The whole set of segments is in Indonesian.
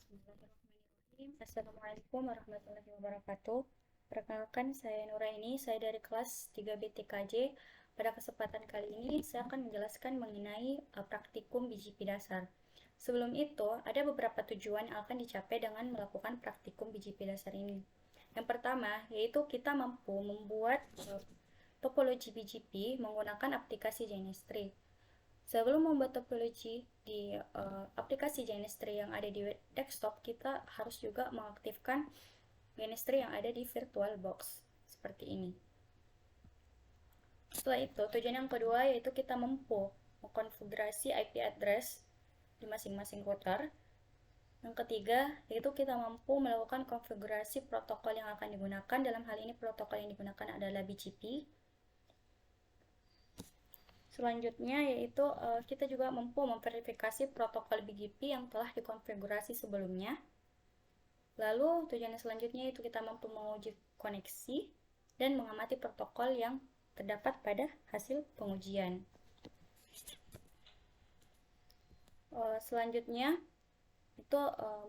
Bismillahirrahmanirrahim. Assalamualaikum warahmatullahi wabarakatuh. Perkenalkan, saya Nuraini, saya dari kelas 3B TKJ. Pada kesempatan kali ini, saya akan menjelaskan mengenai praktikum BGP dasar. Sebelum itu, ada beberapa tujuan yang akan dicapai dengan melakukan praktikum BGP dasar ini. Yang pertama, yaitu kita mampu membuat topologi BGP menggunakan aplikasi Genestry. Sebelum membuat topologi di aplikasi Genestry yang ada di desktop, kita harus juga mengaktifkan Genestry yang ada di VirtualBox seperti ini. Setelah itu, tujuan yang kedua yaitu kita mampu mengkonfigurasi IP address di masing-masing router. Yang ketiga, yaitu kita mampu melakukan konfigurasi protokol yang akan digunakan. Dalam hal ini, protokol yang digunakan adalah BGP. Selanjutnya yaitu kita juga mampu memverifikasi protokol BGP yang telah dikonfigurasi sebelumnya. Lalu tujuan selanjutnya itu kita mampu menguji koneksi dan mengamati protokol yang terdapat pada hasil pengujian. Selanjutnya itu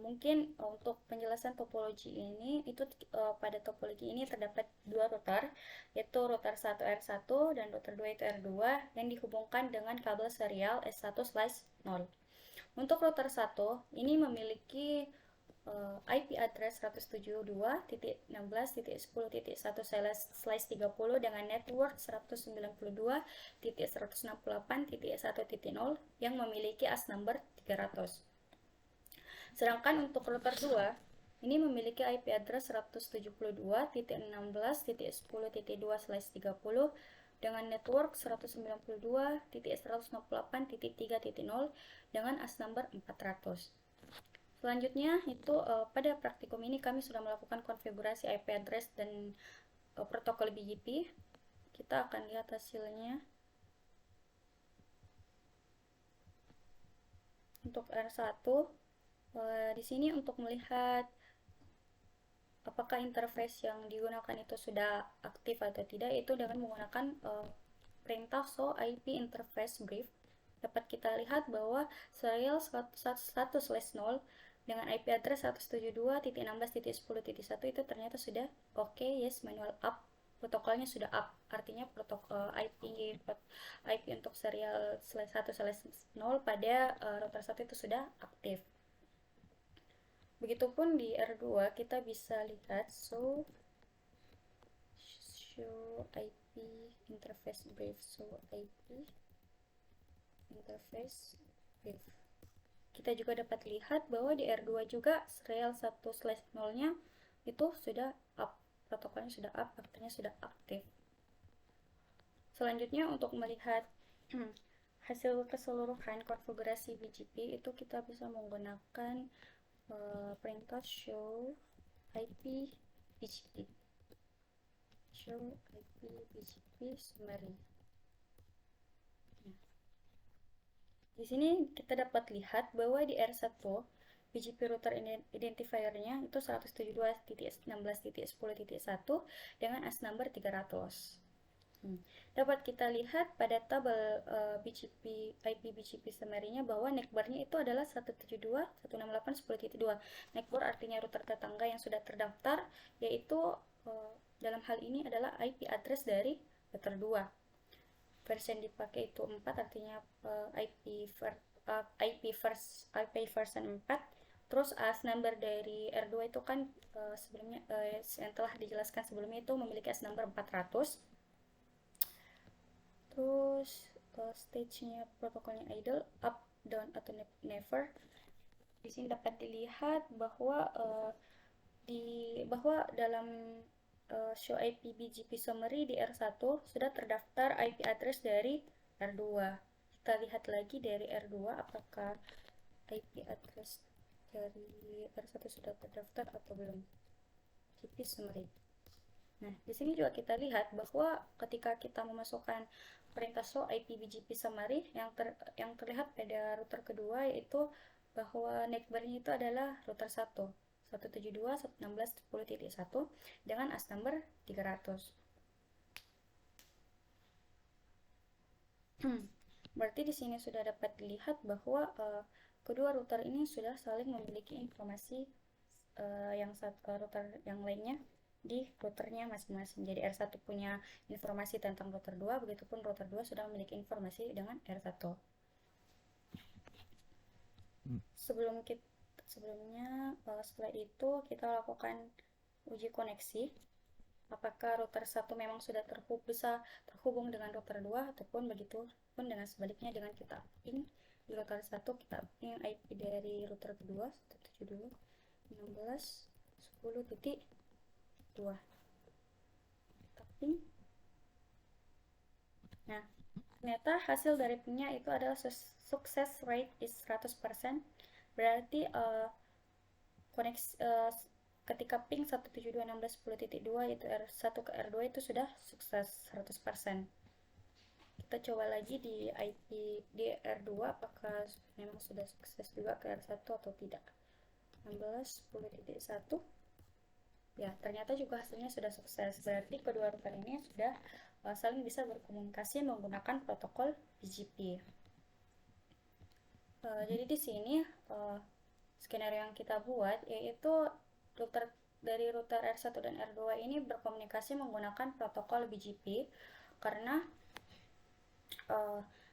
mungkin untuk penjelasan topologi ini itu pada topologi ini terdapat dua router, yaitu router 1 R1 dan router 2 itu R2 yang dihubungkan dengan kabel serial S1/0. Untuk router 1 ini memiliki IP address 172.16.10.1/30 dengan network 192.168.1.0 yang memiliki AS number 300. Sedangkan untuk router 2 ini memiliki IP address 172.16.10.2/30 dengan network 192.168.3.0 dengan AS number 400. Selanjutnya itu pada praktikum ini kami sudah melakukan konfigurasi IP address dan protokol BGP. Kita akan lihat hasilnya. Untuk R1 di sini untuk melihat apakah interface yang digunakan itu sudah aktif atau tidak, itu dengan menggunakan perintah show IP interface brief. Dapat kita lihat bahwa serial 1/0 dengan IP address 172.16.10.1 itu ternyata sudah oke, yes, manual up, protokolnya sudah up, artinya protokol IP untuk serial 1/0 pada router 1 itu sudah aktif. Begitupun di R2 kita bisa lihat show IP interface brief, show IP interface brief. Kita juga dapat lihat bahwa di R2 juga serial 1/0-nya itu sudah up, protokolnya sudah up, artinya sudah aktif. Selanjutnya untuk melihat hasil keseluruhan konfigurasi BGP itu kita bisa menggunakan perintah show IP BGP. Show IP BGP summary. Di sini kita dapat lihat bahwa di R1 BGP router identifiernya itu 172.16.10.1 dengan AS number 300. Dapat kita lihat pada tabel BGP IP BGP summary-nya bahwa neckbar-nya itu adalah 172.168.10.2. Neckbar artinya router tetangga yang sudah terdaftar, yaitu dalam hal ini adalah IP address dari router 2. Versi yang dipakai itu 4, artinya IP version 4. Terus AS number dari R2 itu kan sebelumnya yang telah dijelaskan sebelumnya itu memiliki AS number 400. Terus stage-nya protokolnya idle, up, down, atau never. Di sini dapat dilihat bahwa dalam show IP BGP summary di R1 sudah terdaftar IP address dari R2. Kita lihat lagi dari R2 apakah IP address dari R1 sudah terdaftar atau belum. BGP summary. Nah, di sini juga kita lihat bahwa ketika kita memasukkan perintah show IP BGP summary yang terlihat pada router kedua, yaitu bahwa neckbar-nya itu adalah router 1. 172.168.10.1 dengan AS number 300. Berarti di sini sudah dapat dilihat bahwa kedua router ini sudah saling memiliki informasi router yang lainnya di routernya masing-masing. Jadi R1 punya informasi tentang router 2, begitupun router 2 sudah memiliki informasi dengan R1. Setelah itu kita lakukan uji koneksi. Apakah router 1 memang sudah bisa terhubung dengan router 2, ataupun begitu pun dengan sebaliknya, dengan kita ping di router 1, kita ping IP dari router kedua 172.16.10.2. Kita ping. Nah, ternyata hasil dari pingnya itu adalah success rate is 100%. Berarti ketika ping 172.16.10.2 itu R1 ke R2 itu sudah sukses 100%. Kita coba lagi di IP di R2 apakah memang sudah sukses juga ke R1 atau tidak. 16.10.1. Ya, ternyata juga hasilnya sudah sukses. Berarti kedua router ini sudah saling bisa berkomunikasi menggunakan protokol BGP. Jadi di sini skenario yang kita buat yaitu dari router R1 dan R2 ini berkomunikasi menggunakan protokol BGP karena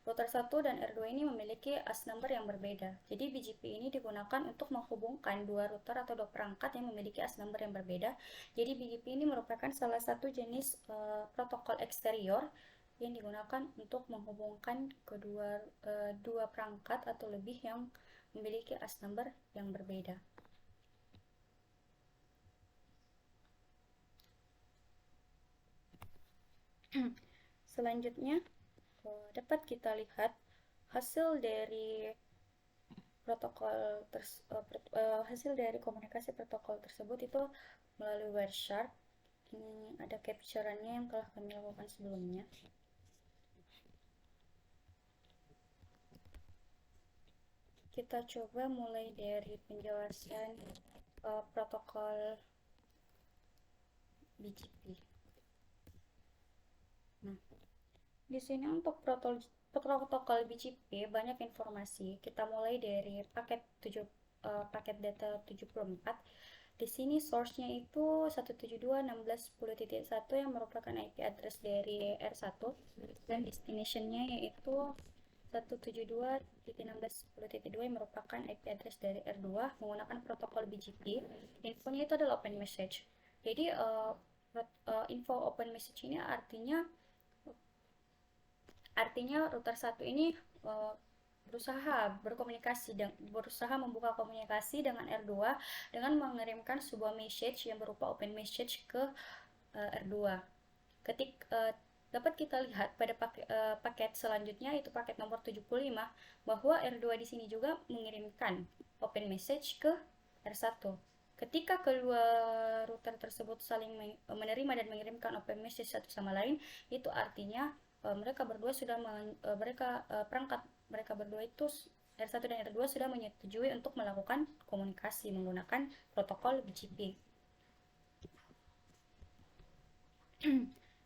router 1 dan R2 ini memiliki AS number yang berbeda. Jadi BGP ini digunakan untuk menghubungkan dua router atau dua perangkat yang memiliki AS number yang berbeda. Jadi BGP ini merupakan salah satu jenis protokol eksterior yang digunakan untuk menghubungkan dua perangkat atau lebih yang memiliki AS number yang berbeda. Selanjutnya dapat kita lihat hasil dari komunikasi protokol tersebut itu melalui Wireshark. Ini ada capture-annya yang telah kami lakukan sebelumnya. Kita coba mulai dari penjelasan protokol BGP. Nah, di sini untuk protokol BGP banyak informasi. Kita mulai dari paket data 74. Di sini source-nya itu 172.16.10.1 yang merupakan IP address dari R1 dan destination-nya yaitu 172.16.10.2 yang merupakan IP address dari R2 menggunakan protokol BGP. Infonya itu adalah open message. Jadi info open message ini artinya router 1 ini berusaha membuka komunikasi dengan R2 dengan mengirimkan sebuah message yang berupa open message ke R2. Dapat kita lihat pada paket selanjutnya, itu paket nomor 75, bahwa R2 di sini juga mengirimkan open message ke R1. Ketika kedua router tersebut saling menerima dan mengirimkan open message satu sama lain, itu artinya perangkat mereka berdua itu R1 dan R2 sudah menyetujui untuk melakukan komunikasi menggunakan protokol BGP.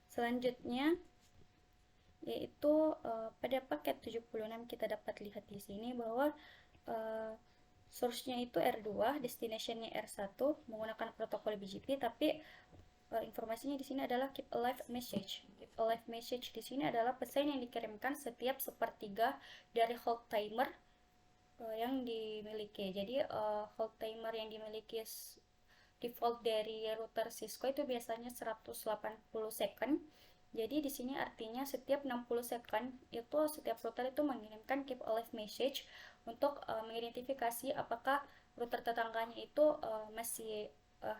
Selanjutnya yaitu pada paket 76 kita dapat lihat di sini bahwa source-nya itu R2, destination-nya R1 menggunakan protokol BGP, tapi informasinya di sini adalah keep alive message. Keep alive message di sini adalah pesan yang dikirimkan setiap sepertiga dari hold timer yang dimiliki. Jadi hold timer yang dimiliki default dari router Cisco itu biasanya 180 second. Jadi di sini artinya setiap 60 second itu setiap router itu mengirimkan keep alive message untuk mengidentifikasi apakah router tetangganya itu masih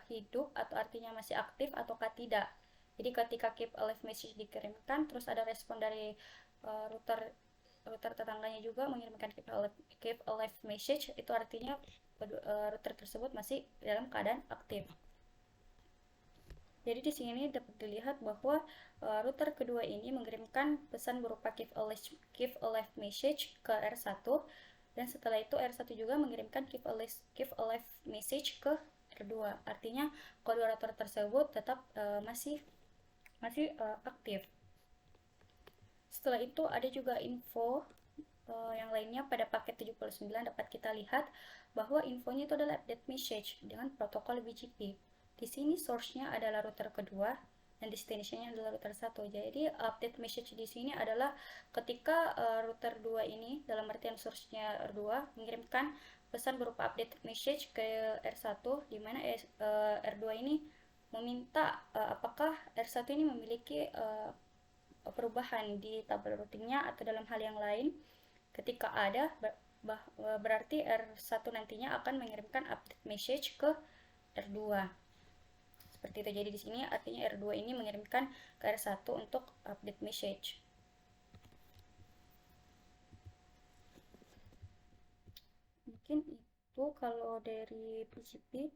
hidup atau artinya masih aktif ataukah tidak. Jadi ketika keep alive message dikirimkan terus ada respon dari router tetangganya juga mengirimkan keep alive message, itu artinya router tersebut masih dalam keadaan aktif. Jadi di sini dapat dilihat bahwa router kedua ini mengirimkan pesan berupa keep alive message ke R1, dan setelah itu R1 juga mengirimkan keep alive message ke R2. Artinya kedua router tersebut tetap masih aktif. Setelah itu ada juga info yang lainnya pada paket 79 dapat kita lihat bahwa infonya itu adalah update message dengan protokol BGP. Di sini source-nya adalah router kedua dan destination-nya adalah router 1. Jadi update message di sini adalah ketika router 2 ini, dalam artian source-nya R2, mengirimkan pesan berupa update message ke R1, di mana R2 ini meminta apakah R1 ini memiliki perubahan di tabel routingnya atau dalam hal yang lain. Ketika ada, berarti R1 nantinya akan mengirimkan update message ke R2. Seperti itu. Jadi di sini artinya R2 ini mengirimkan ke R1 untuk update message. Mungkin itu kalau dari BGP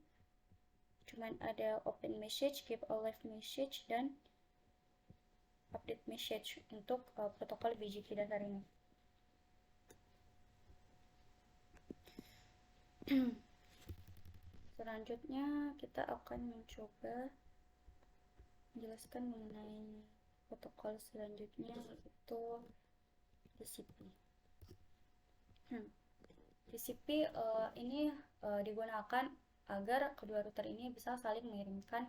cuman ada open message, give a live message, dan update message untuk protokol BGP dasar ini. Selanjutnya kita akan mencoba menjelaskan mengenai protokol selanjutnya, yaitu TCP. TCP ini digunakan agar kedua router ini bisa saling mengirimkan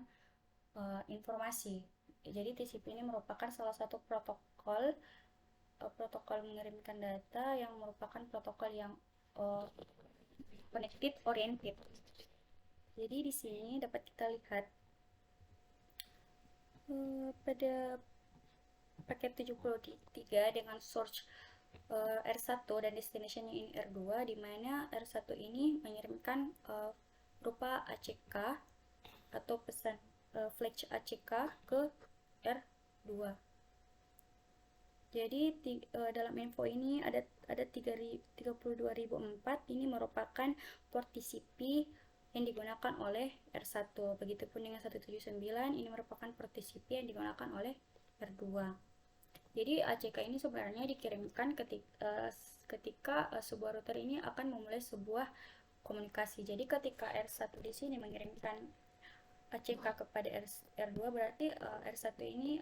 informasi. Jadi TCP ini merupakan salah satu protokol mengirimkan data yang merupakan protokol yang connected oriented. Jadi di sini dapat kita lihat pada paket 73 dengan source R1 dan destination ini R2, di mana R1 ini mengirimkan berupa ACK atau pesan flag ACK ke R2. Jadi dalam info ini ada 32.004, ini merupakan port TCP yang digunakan oleh R1. Begitupun dengan 179, ini merupakan port TCP yang digunakan oleh R2. Jadi ACK ini sebenarnya dikirimkan ketika sebuah router ini akan memulai sebuah komunikasi. Jadi ketika R1 di sini mengirimkan ACK kepada R2, berarti R1 ini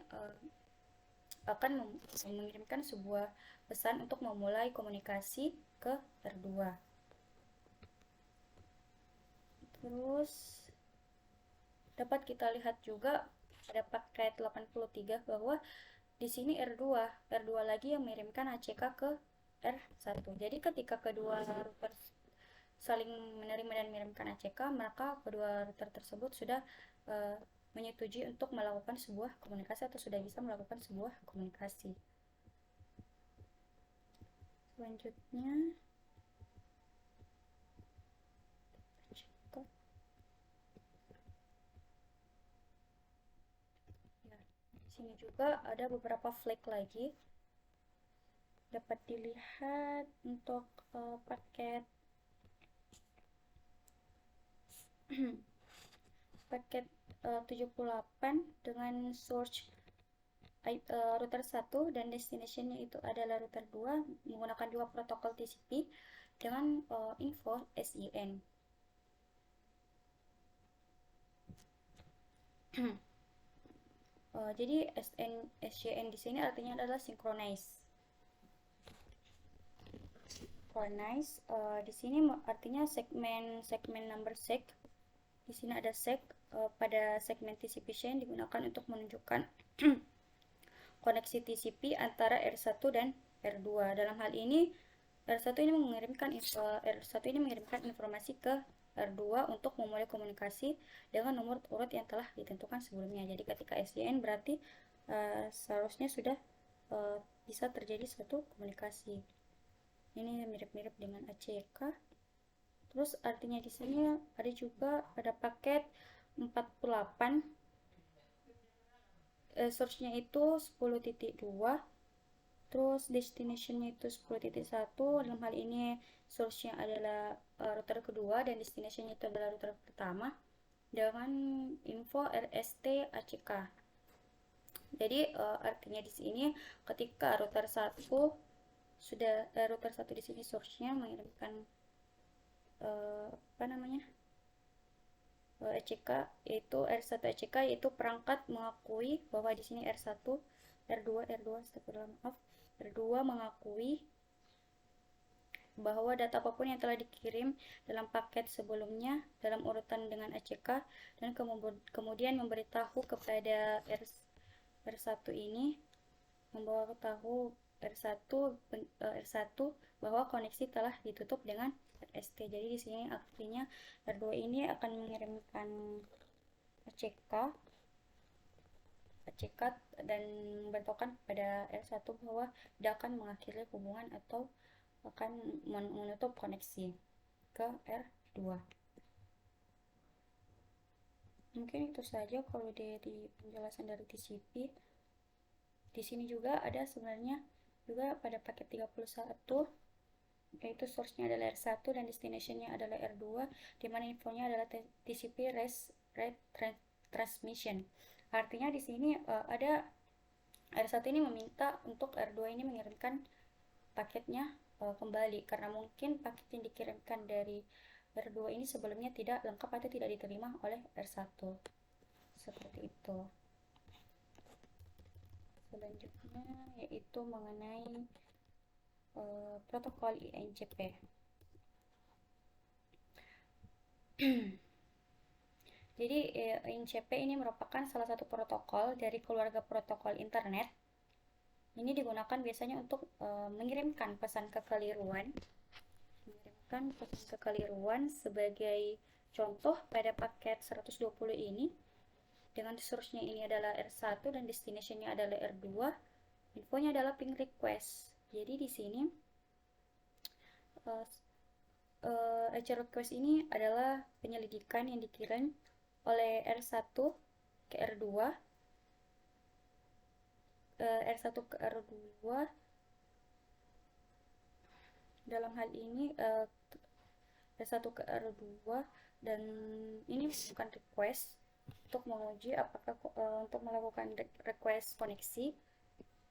akan mengirimkan sebuah pesan untuk memulai komunikasi ke R2. Terus dapat kita lihat juga pada paket 83 bahwa di sini R2 lagi yang mengirimkan ACK ke R1. Jadi ketika kedua router saling menerima dan mengirimkan ACK, maka kedua router tersebut sudah menyetujui untuk melakukan sebuah komunikasi atau sudah bisa melakukan sebuah komunikasi. Selanjutnya ya, di sini juga ada beberapa flag lagi dapat dilihat untuk paket paket 78 dengan source router 1 dan destination-nya itu adalah router 2 menggunakan dua protokol TCP dengan info SYN. Jadi SYN di sini artinya adalah synchronize. Di sini artinya segmen number seg. Di sini ada seg pada segmen TCP chain digunakan untuk menunjukkan koneksi TCP antara R1 dan R2. Dalam hal ini R1 ini mengirimkan informasi ke R2 untuk memulai komunikasi dengan nomor urut yang telah ditentukan sebelumnya. Jadi ketika SYN berarti seharusnya sudah bisa terjadi suatu komunikasi. Ini mirip-mirip dengan ACK. Terus artinya di sini ada juga pada paket 48 source-nya itu 10.2, terus destination-nya itu 10.1. Dalam hal ini source-nya adalah router kedua dan destination-nya itu adalah router pertama dengan info RST ACK. Jadi artinya di sini ketika router 1 sudah router 1 di sini source-nya mengirimkan ACK yaitu R1 ACK, yaitu perangkat mengakui bahwa di sini R2 mengakui bahwa data apapun yang telah dikirim dalam paket sebelumnya dalam urutan dengan ACK dan kemudian memberitahu kepada R1 ini membawa tahu R1 bahwa koneksi telah ditutup dengan RST. Jadi di sini artinya R2 ini akan mengirimkan ACK dan memberitahukan pada R1 bahwa tidak akan mengakhiri hubungan atau akan menutup koneksi ke R2. Mungkin itu saja kalau dari penjelasan dari TCP. Di sini juga ada sebenarnya juga pada paket 31, yaitu source-nya adalah R1 dan destination-nya adalah R2, di mana infonya adalah TCP rate transmission. Artinya di sini ada R1 ini meminta untuk R2 ini mengirimkan paketnya kembali karena mungkin paket yang dikirimkan dari R2 ini sebelumnya tidak lengkap atau tidak diterima oleh R1. Seperti itu. Selanjutnya yaitu mengenai protokol INCP. Jadi INCP ini merupakan salah satu protokol dari keluarga protokol internet. Ini digunakan biasanya untuk mengirimkan pesan kekeliruan. Sebagai contoh pada paket 120 ini dengan source-nya ini adalah R1 dan destination-nya adalah R2. Infonya adalah ping request. Jadi di sini HR request ini adalah penyelidikan yang dikirim oleh R1 ke R2, R1 ke R2. Dalam hal ini R1 ke R2, dan ini bukan request untuk menguji apakah untuk melakukan request koneksi.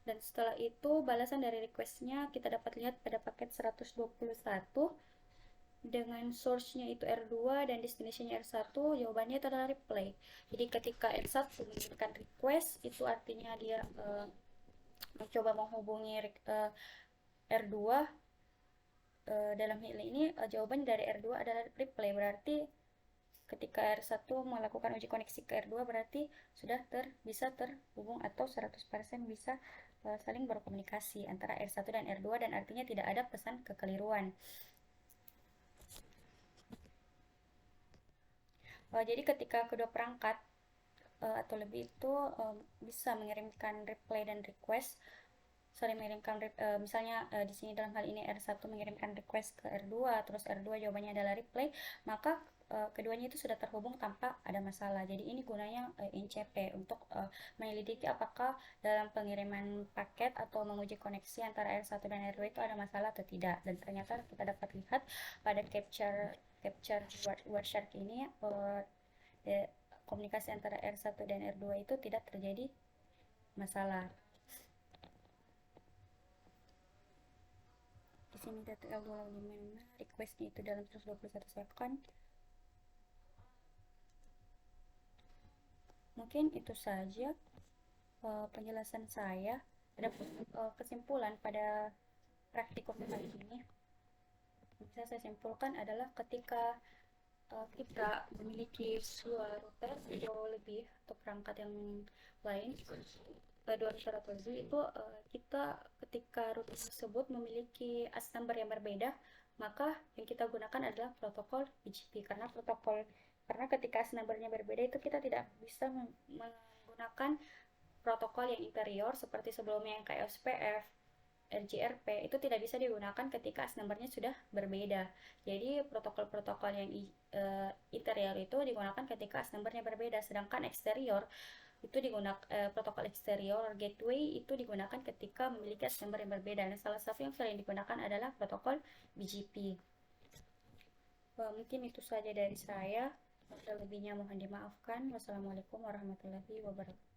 Dan setelah itu balasan dari requestnya kita dapat lihat pada paket 121 dengan source-nya itu R2 dan destination-nya R1, jawabannya itu adalah reply. Jadi ketika R1 mengirimkan request, itu artinya dia mencoba menghubungi R2. Dalam hal ini jawaban dari R2 adalah reply, berarti ketika R1 melakukan uji koneksi ke R2 berarti sudah bisa terhubung atau 100% bisa saling berkomunikasi antara R1 dan R2, dan artinya tidak ada pesan kekeliruan. Jadi ketika kedua perangkat atau lebih itu bisa mengirimkan reply dan request, saling mengirimkan misalnya di sini dalam hal ini R1 mengirimkan request ke R2, terus R2 jawabannya adalah reply, maka keduanya itu sudah terhubung tanpa ada masalah. Jadi ini gunanya INCP untuk menyelidiki apakah dalam pengiriman paket atau menguji koneksi antara R1 dan R2 itu ada masalah atau tidak. Dan ternyata kita dapat lihat pada capture word shark ini komunikasi antara R1 dan R2 itu tidak terjadi masalah. Di sini data L2 dimana requestnya itu dalam 121 second. Mungkin itu saja penjelasan saya. Ada kesimpulan pada praktikum kali ini. Bisa saya simpulkan adalah ketika kita memiliki sebuah router atau lebih atau perangkat yang lain, dua router atau lebih, itu kita ketika router tersebut memiliki AS number yang berbeda, maka yang kita gunakan adalah protokol BGP karena ketika AS number-nya berbeda itu kita tidak bisa menggunakan protokol yang interior seperti sebelumnya yang kayak OSPF, RGRP itu tidak bisa digunakan ketika AS number-nya sudah berbeda. Jadi protokol-protokol yang interior itu digunakan ketika AS number-nya berbeda, sedangkan eksterior itu digunakan protokol eksterior gateway itu digunakan ketika memiliki AS number yang berbeda. Dan salah satu yang sering digunakan adalah protokol BGP. Mungkin itu saja dari saya. Lebihnya mohon dimaafkan. Wassalamualaikum warahmatullahi wabarakatuh.